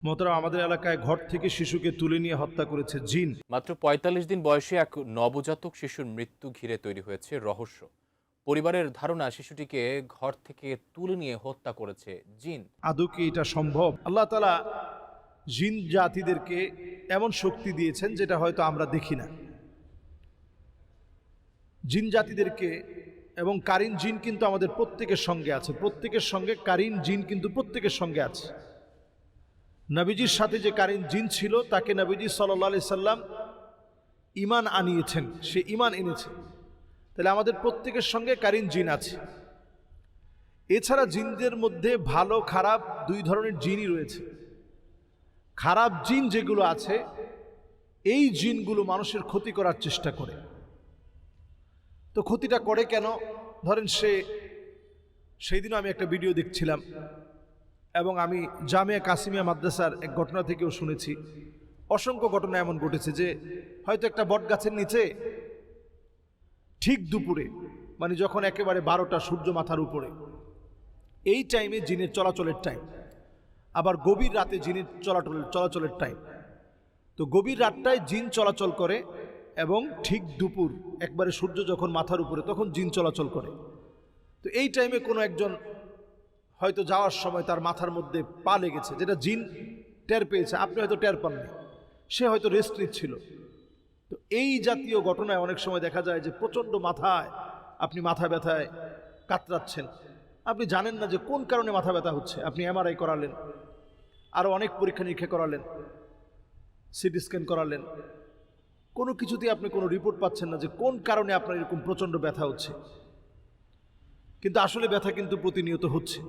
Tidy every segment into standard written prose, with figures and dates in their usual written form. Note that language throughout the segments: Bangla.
মোহতারাম, আমাদের এলাকায় ঘর থেকে শিশুকে তুলে নিয়ে হত্যা করেছে জিন। মাত্র ৪৫ দিন বয়সী এক নবজাতক শিশুর মৃত্যু ঘিরে তৈরি হয়েছে রহস্য। পরিবারের ধারণা শিশুটিকে ঘর থেকে তুলে নিয়ে হত্যা করেছে জিন। আদৌ কি এটা সম্ভব? আল্লাহ তাআলা জিন জাতিদেরকে এমন শক্তি দিয়েছেন যেটা হয়তো আমরা দেখি না। জিন জাতিদেরকে, এবং কারিন জিন কিন্তু আমাদের প্রত্যেকের সঙ্গে আছে, প্রত্যেকের সঙ্গে কারিন জিন কিন্তু প্রত্যেকের সঙ্গে আছে। নবীজির সাথে যে কারিন জিন ছিল তাকে নবীজি সাল্লাল্লাহু আলাইহি সাল্লাম ঈমান আনিয়েছেন, সে ঈমান এনেছে। তাহলে আমাদের প্রত্যেকের সঙ্গে কারিন জিন আছে। এছাড়া জিনদের মধ্যে ভালো খারাপ দুই ধরনের জিনই রয়েছে। খারাপ জিন যেগুলো আছে, এই জিনগুলো মানুষের ক্ষতি করার চেষ্টা করে। তো ক্ষতিটা করে কেন? ধরেন সেই দিনও আমি একটা ভিডিও দেখছিলাম, এবং আমি জামিয়া কাসিমিয়া মাদ্রাসার এক ঘটনা থেকেও শুনেছি। অসংখ্য ঘটনা এমন ঘটেছে যে হয়তো একটা বট গাছের নিচে ঠিক দুপুরে, মানে যখন একেবারে 12টা, সূর্য মাথার উপরে, এই টাইমে জিনের চলাচলের টাইম। আবার গভীর রাতে জিনের চলাচলের টাইম। তো গভীর রাতটায় জিন চলাচল করে, এবং ঠিক দুপুর একবারে সূর্য যখন মাথার উপরে তখন জিন চলাচল করে। তো এই টাইমে কোনো একজন হয়তো যাওয়ার সময় তার মাথার মধ্যে পা লেগেছে, যেটা জিন টের পেয়েছে, আপনি হয়তো টের পাননি, সে হয়তো রেস্ট নিচ্ছিল। তো এই জাতীয় ঘটনায় অনেক সময় দেখা যায় যে প্রচণ্ড আপনি মাথা ব্যথায় কাতরাচ্ছেন, আপনি জানেন না যে কোন কারণে মাথা ব্যথা হচ্ছে। আপনি এমআরআই করালেন, আরও অনেক পরীক্ষা নিরীক্ষা করালেন, সিটি স্ক্যান করালেন, কোনো কিছুতেই আপনি কোনো রিপোর্ট পাচ্ছেন না যে কোন কারণে আপনার এরকম প্রচণ্ড ব্যথা হচ্ছে। কিন্তু আসলে ব্যথা কিন্তু প্রতিনিয়ত হচ্ছে।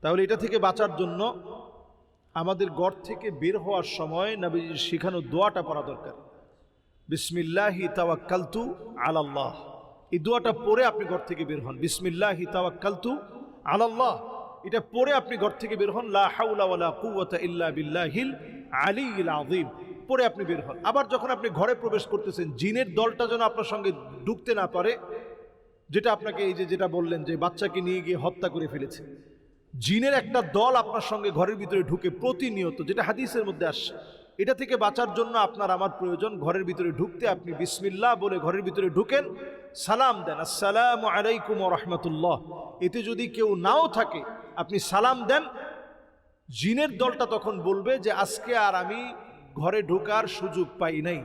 তাহলে এটা থেকে বাঁচার জন্য আমাদের ঘর থেকে বের হওয়ার সময় নবীজির শেখানো দোয়াটা পড়া দরকার। বিসমিল্লাহি তাওয়াক্কালতু আলাল্লাহ, এই দোয়াটা পড়ে আপনি ঘর থেকে বের হন। বিসমিল্লাহি তাওয়াক্কালতু আলাল্লাহ, এটা পড়ে আপনি ঘর থেকে বের হন। লা হাওলা ওয়ালা কুওয়াতা ইল্লা বিল্লাহিল আলিয়্যিল আযীম, পড়ে আপনি বের হন। আবার যখন আপনি ঘরে প্রবেশ করতেছেন, জিনের দলটা যেন আপনার সঙ্গে ঢুকতে না পারে। যেটা আপনাকে এই যেটা বললেন যে বাচ্চাকে নিয়ে গিয়ে হত্যা করে ফেলেছে, জিনের একটা দল আপনার সঙ্গে ঘরের ভিতরে ঢুকে প্রতিনিয়ত, যেটা হাদিসের মধ্যে আসছে। এটা থেকে বাঁচার জন্য আপনার আমার প্রয়োজন ঘরের ভিতরে ঢুকতে আপনি বিসমিল্লাহ বলে ঘরের ভিতরে ঢুকেন, সালাম দেন, আসসালামু আলাইকুম ওয়া রাহমাতুল্লাহ। এতে যদি কেউ নাও থাকে আপনি সালাম দেন, জিনের দলটা তখন বলবে যে আজকে আর আমি ঘরে ঢোকার সুযোগ পাই নাই।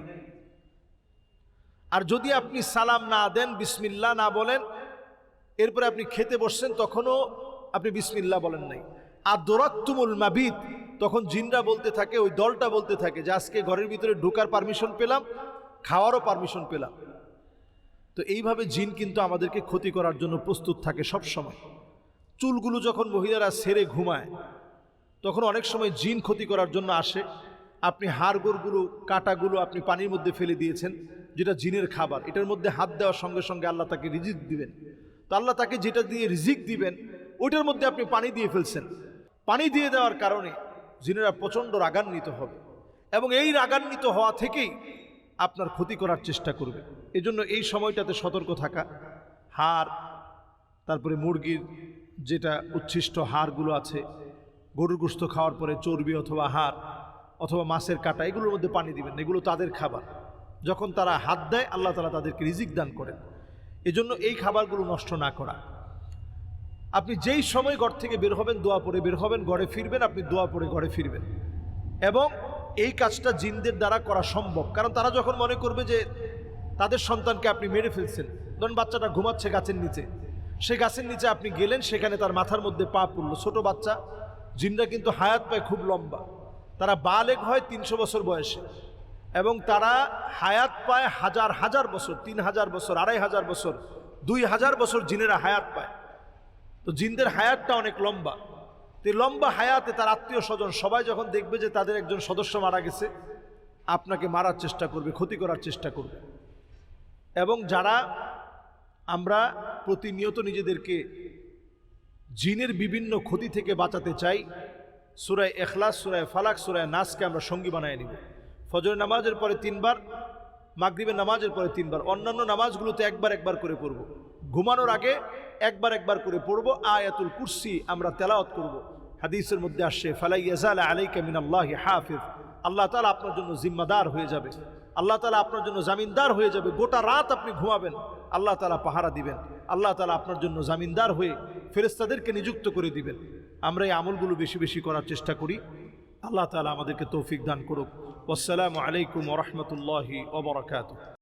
আর যদি আপনি সালাম না দেন, বিসমিল্লাহ না বলেন, এরপরে আপনি খেতে বসছেন, তখনও আপনি বিসমিল্লাহ বলেন নাই, আদরাকতুমুল মাবিত, তখন জিনরা বলতে থাকে, ওই দলটা বলতে থাকে যে আজকে ঘরের ভিতরে ঢোকার পারমিশন পেলাম, খাওয়ারও পারমিশন পেলাম। তো এইভাবে জিন কিন্তু আমাদেরকে ক্ষতি করার জন্য প্রস্তুত থাকে সব সময়। চুলগুলো যখন মহিলারা ছেড়ে ঘুমায়, তখন অনেক সময় জিন ক্ষতি করার জন্য আসে। আপনি হাড়গোড়গুলো, কাঁটাগুলো আপনি পানির মধ্যে ফেলে দিয়েছেন, যেটা জিনের খাবার। এটার মধ্যে হাত দেওয়ার সঙ্গে সঙ্গে আল্লাহ তাকে রিজিক দিবেন। তো আল্লাহ তাকে যেটা দিয়ে রিজিক দিবেন, ওইটার মধ্যে আপনি পানি দিয়ে ফেলছেন। পানি দিয়ে দেওয়ার কারণে জিনেরা প্রচণ্ড রাগান্বিত হবে, এবং এই রাগান্বিত হওয়া থেকেই আপনার ক্ষতি করার চেষ্টা করবে। এজন্য এই সময়টাতে সতর্ক থাকা। হাড়, তারপরে মুরগির যেটা উচ্ছিষ্ট হাড়গুলো আছে, গরুর গোশত খাওয়ার পরে চর্বি অথবা হাড় অথবা মাছের কাঁটা, এগুলোর মধ্যে পানি দিবেন, এগুলো তাদের খাবার। যখন তারা হাত দেয়, আল্লাহ তাআলা তাদেরকে রিজিক দান করেন। এজন্য এই খাবারগুলো নষ্ট না করা। আপনি যেই সময় ঘর থেকে বের হবেন, দোয়া পড়ে বের হবেন, ঘরে ফিরবেন, আপনি দোয়া পড়ে ঘরে ফিরবেন। এবং এই কাজটা জিনদের দ্বারা করা সম্ভব, কারণ তারা যখন মনে করবে যে তাদের সন্তানকে আপনি মেরে ফেলছেন, ধরুন বাচ্চাটা ঘুমাচ্ছে গাছের নিচে, সেই গাছের নিচে আপনি গেলেন, সেখানে তার মাথার মধ্যে পা পড়লো, ছোট বাচ্চা। জিনরা কিন্তু হায়াত পায় খুব লম্বা, তারা বালেগ হয় 300 বছর বয়সে, এবং তারা হায়াত পায় হাজার হাজার বছর, 3000 বছর, 2500 বছর, 2000 বছর জিনেরা হায়াত পায়। তো জিনদের হায়াতটা অনেক লম্বা। তো লম্বা হায়াতে তার আত্মীয় স্বজন সবাই যখন দেখবে যে তাদের একজন সদস্য মারা গেছে, আপনাকে মারার চেষ্টা করবে, ক্ষতি করার চেষ্টা করবে। এবং যারা আমরা প্রতিনিয়ত নিজেদেরকে জিনের বিভিন্ন ক্ষতি থেকে বাঁচাতে চাই, সূরা ইখলাস, সূরা ফালাক, সূরা নাসকে আমরা সঙ্গী বানায় নিব। ফজরের নামাজের পরে 3 বার, মাগরিবের নামাজের পরে 3 বার, অন্যান্য নামাজগুলোতে একবার করে পড়ব। ঘুমানোর আগে একবার করে পড়ব। আয়াতুল কুরসি আমরা তেলাওয়াত করব, হাদিসের মধ্যে আসছে ফালাই ইয়াজালা আলাইকা মিনাল্লাহি হাফিজ, আল্লাহ তাআলা আপনার জন্য জিম্মাদার হয়ে যাবে, আল্লাহ তাআলা আপনার জন্য জামিনদার হয়ে যাবে। গোটা রাত আপনি ঘুমাবেন, আল্লাহ তাআলা পাহারা দিবেন, আল্লাহ তাআলা আপনার জন্য জামিনদার হয়ে ফেরেশতাদেরকে নিযুক্ত করে দিবেন। আমরা এই আমলগুলো বেশি বেশি করার চেষ্টা করি। আল্লাহ তাআলা আমাদেরকে তৌফিক দান করুক। ওয়াসসালামু আলাইকুম ওয়া রাহমাতুল্লাহি ওয়া বারাকাতুহু।